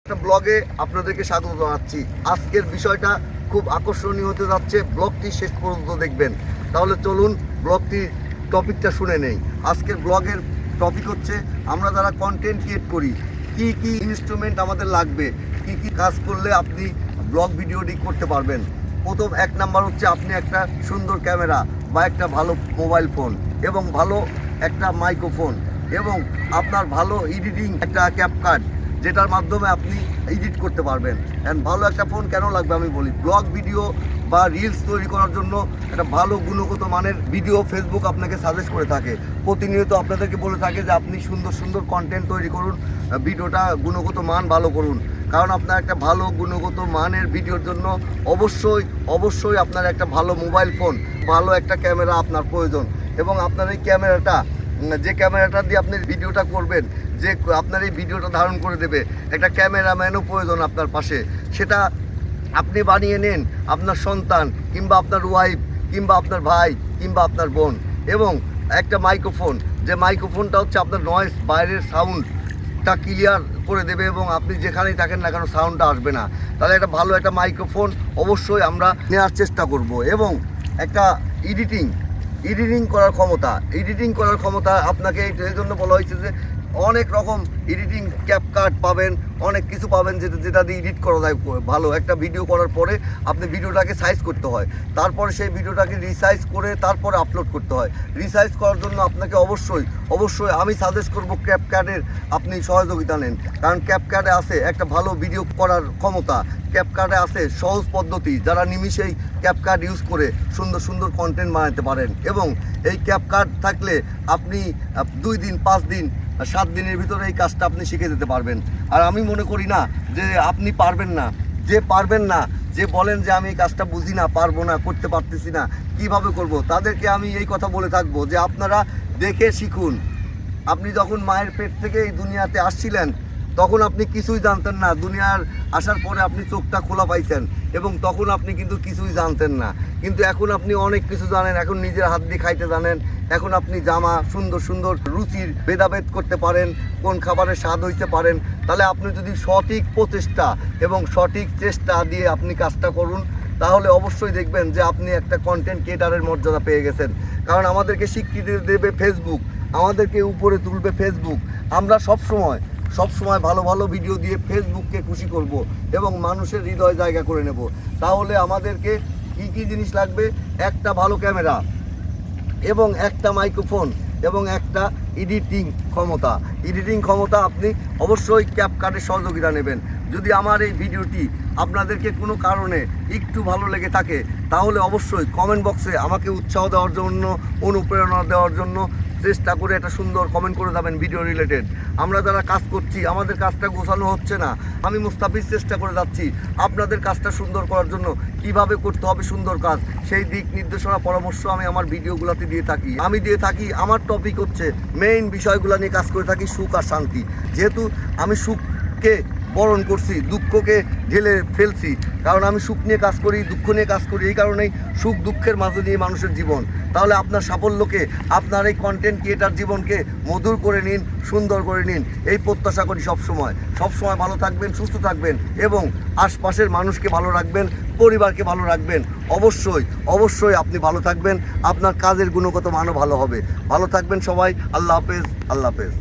একটা ব্লগে আপনাদেরকে স্বাগত জানাচ্ছি। আজকের বিষয়টা খুব আকর্ষণীয় হতে যাচ্ছে, ব্লগটি শেষ পর্যন্ত দেখবেন। তাহলে চলুন ব্লগটির টপিকটা শুনে নেই। আজকের ব্লগের টপিক হচ্ছে আমরা যারা কন্টেন্ট ক্রিয়েট করি কি কি ইনস্ট্রুমেন্ট আমাদের লাগবে, কি কি কাজ করলে আপনি ব্লগ ভিডিওটি করতে পারবেন। প্রথম এক নাম্বার হচ্ছে আপনি একটা সুন্দর ক্যামেরা বা একটা ভালো মোবাইল ফোন এবং ভালো একটা মাইক্রোফোন এবং আপনার ভালো এডিটিং একটা ক্যাপকাট যেটার মাধ্যমে আপনি এডিট করতে পারবেন। অ্যান্ড ভালো একটা ফোন কেন লাগবে আমি বলি, ব্লগ ভিডিও বা রিলস তৈরি করার জন্য একটা ভালো গুণগত মানের ভিডিও ফেসবুক আপনাকে সাজেস্ট করে থাকে, প্রতিনিয়ত আপনাদেরকে বলে থাকে যে আপনি সুন্দর সুন্দর কন্টেন্ট তৈরি করুন, ভিডিওটা গুণগত মান ভালো করুন। কারণ আপনার একটা ভালো গুণগত মানের ভিডিওর জন্য অবশ্যই আপনার একটা ভালো মোবাইল ফোন, ভালো একটা ক্যামেরা আপনার প্রয়োজন। এবং আপনার এই ক্যামেরাটা, যে ক্যামেরাটা দিয়ে আপনি ভিডিওটা করবেন, যে আপনার এই ভিডিওটা ধারণ করে দেবে, একটা ক্যামেরাম্যানও প্রয়োজন আপনার পাশে। সেটা আপনি বানিয়ে নেন আপনার সন্তান কিংবা আপনার ওয়াইফ কিংবা আপনার ভাই কিংবা আপনার বোন। এবং একটা মাইক্রোফোন, যে মাইক্রোফোনটা হচ্ছে আপনার নয়েজ, বাইরের সাউন্ডটা ক্লিয়ার করে দেবে এবং আপনি যেখানেই থাকেন না কেন সাউন্ডটা আসবে না। তাহলে একটা ভালো একটা মাইক্রোফোন অবশ্যই আমরা নেওয়ার চেষ্টা করব। এবং একটা এডিটিং করার ক্ষমতা আপনাকে এই জন্য বলা হয়েছে যে অনেক রকম এডিটিং ক্যাপকাট পাবেন, অনেক কিছু পাবেন যেটা দিয়ে এডিট করা যায়। ভালো একটা ভিডিও করার পরে আপনি ভিডিওটাকে সাইজ করতে হয়, তারপরে সেই ভিডিওটাকে রিসাইজ করে তারপরে আপলোড করতে হয়। রিসাইজ করার জন্য আপনাকে অবশ্যই আমি সাজেস্ট করব ক্যাপকাটের আপনি সহযোগিতা নেন। কারণ ক্যাপকাটে আছে একটা ভালো ভিডিও করার ক্ষমতা, ক্যাপকাটে আছে সহজ পদ্ধতি, যারা নিমিষেই ক্যাপকাট ইউজ করে সুন্দর সুন্দর কন্টেন্ট বানাতে পারেন। এবং এই ক্যাপকাট থাকলে আপনি 2 দিন 5 দিন 7 দিনের ভিতরে এই কাজটা আপনি শিখে যেতে পারবেন। আর আমি মনে করি না যে আপনি পারবেন না, যে বলেন যে আমি এই কাজটা বুঝি না, পারবো না, করতে পারতেছি না, কিভাবে করব, তাদেরকে আমি এই কথা বলে থাকবো যে আপনারা দেখে শিখুন। আপনি যখন মায়ের পেট থেকে এই দুনিয়াতে আসছিলেন তখন আপনি কিছুই জানতেন না, দুনিয়ার আসার পরে আপনি চোখটা খোলা পাইছেন এবং তখন আপনি কিন্তু কিছুই জানতেন না। কিন্তু এখন আপনি অনেক কিছু জানেন, এখন নিজের হাত দিয়ে খাইতে জানেন, এখন আপনি সুন্দর সুন্দর রুচির ভেদাভেদ করতে পারেন, কোন খাবারের স্বাদ হইতে পারেন। তাহলে আপনি যদি সঠিক প্রচেষ্টা এবং সঠিক চেষ্টা দিয়ে আপনি কাজটা করুন, তাহলে অবশ্যই দেখবেন যে আপনি একটা কন্টেন্ট ক্রিয়েটারের মর্যাদা পেয়ে গেছেন। কারণ আমাদেরকে স্বীকৃতি দেবে ফেসবুক, আমাদেরকে উপরে তুলবে ফেসবুক। আমরা সবসময় ভালো ভিডিও দিয়ে ফেসবুককে খুশি করব এবং মানুষের হৃদয় জায়গা করে নেব। তাহলে আমাদেরকে কী জিনিস লাগবে, একটা ভালো ক্যামেরা এবং একটা মাইক্রোফোন এবং একটা এডিটিং ক্ষমতা। আপনি অবশ্যই ক্যাপকাটের সহযোগিতা নেবেন। যদি আমার এই ভিডিওটি আপনাদেরকে কোনো কারণে একটু ভালো লেগে থাকে তাহলে অবশ্যই কমেন্ট বক্সে আমাকে উৎসাহ দেওয়ার জন্য, অনুপ্রেরণা দেওয়ার জন্য চেষ্টা করে একটা সুন্দর কমেন্ট করে যাবেন ভিডিও রিলেটেড। আমরা যারা কাজ করছি আমাদের কাজটা গোছানো হচ্ছে না, আমি মুস্তাফিজ চেষ্টা করে যাচ্ছি আপনাদের কাজটা সুন্দর করার জন্য, কিভাবে করতে হবে সুন্দর কাজ, সেই দিক নির্দেশনা পরামর্শ আমি আমার ভিডিওগুলোতে দিয়ে থাকি। আমার টপিক হচ্ছে মেইন বিষয়গুলো নিয়ে কাজ করে থাকি, সুখ আর শান্তি। যেহেতু আমি সুখকে বরণ করছি, দুঃখকে ঢেলে ফেলছি, কারণ আমি সুখ নিয়ে কাজ করি, দুঃখ নিয়ে কাজ করি, এই কারণেই সুখ দুঃখের মাঝে নিয়ে মানুষের জীবন। তাহলে আপনার সাফল্যকে, আপনার এই কন্টেন্ট ক্রিয়েটার জীবনকে মধুর করে নিন, সুন্দর করে নিন, এই প্রত্যাশা করি। সবসময় ভালো থাকবেন, সুস্থ থাকবেন এবং আশপাশের মানুষকে ভালো রাখবেন, পরিবারকে ভালো রাখবেন। অবশ্যই আপনি ভালো থাকবেন, আপনার কাজের গুণগত মানও ভালো হবে। ভালো থাকবেন সবাই। আল্লাহ হাফেজ।